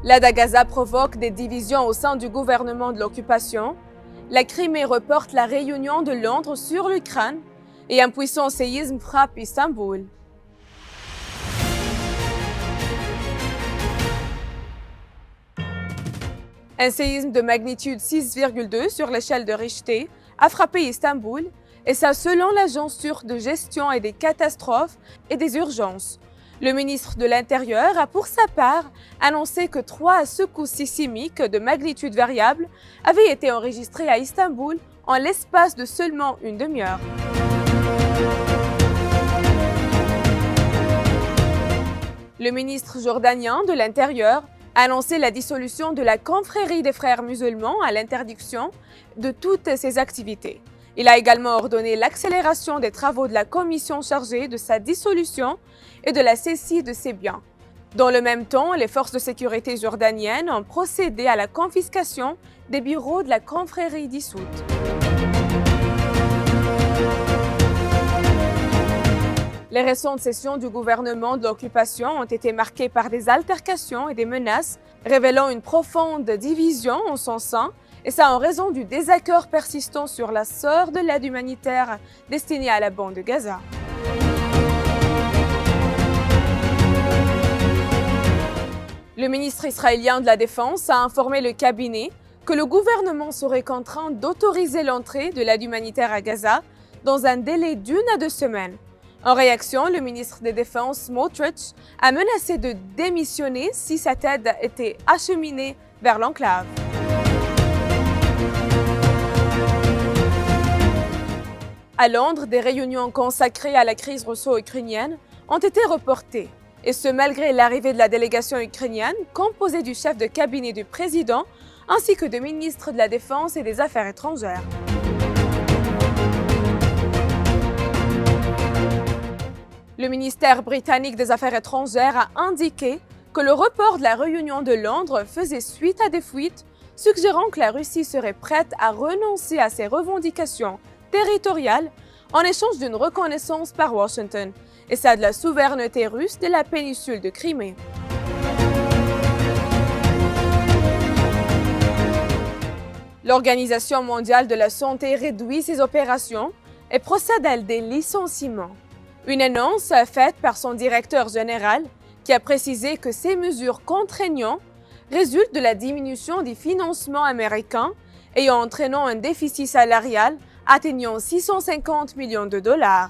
L'aide à Gaza provoque des divisions au sein du gouvernement de l'occupation. La Crimée reporte la réunion de Londres sur l'Ukraine et un puissant séisme frappe Istanbul. Un séisme de magnitude 6,2 sur l'échelle de Richter a frappé Istanbul, et ça selon l'Agence turque de gestion et des catastrophes et des urgences. Le ministre de l'Intérieur a pour sa part annoncé que 3 secousses sismiques de magnitude variable avaient été enregistrées à Istanbul en l'espace de seulement une demi-heure. Le ministre jordanien de l'Intérieur a annoncé la dissolution de la confrérie des frères musulmans à l'interdiction de toutes ses activités. Il a également ordonné l'accélération des travaux de la commission chargée de sa dissolution et de la saisie de ses biens. Dans le même temps, les forces de sécurité jordaniennes ont procédé à la confiscation des bureaux de la confrérie dissoute. Les récentes sessions du gouvernement de l'occupation ont été marquées par des altercations et des menaces, révélant une profonde division en son sein, et ça en raison du désaccord persistant sur la sort de l'aide humanitaire destinée à la bande de Gaza. Le ministre israélien de la Défense a informé le cabinet que le gouvernement serait contraint d'autoriser l'entrée de l'aide humanitaire à Gaza dans un délai d'1 à 2 semaines. En réaction, le ministre des Défenses, Smotrich, a menacé de démissionner si cette aide était acheminée vers l'enclave. À Londres, des réunions consacrées à la crise russo-ukrainienne ont été reportées, et ce malgré l'arrivée de la délégation ukrainienne composée du chef de cabinet du président ainsi que de ministres de la Défense et des Affaires étrangères. Le ministère britannique des Affaires étrangères a indiqué que le report de la réunion de Londres faisait suite à des fuites, suggérant que la Russie serait prête à renoncer à ses revendications territoriales en échange d'une reconnaissance par Washington, et ça de la souveraineté russe de la péninsule de Crimée. L'Organisation mondiale de la santé réduit ses opérations et procède à des licenciements. Une annonce faite par son directeur général qui a précisé que ces mesures contraignantes résultent de la diminution des financements américains et entraînant un déficit salarial atteignant 650 millions de dollars.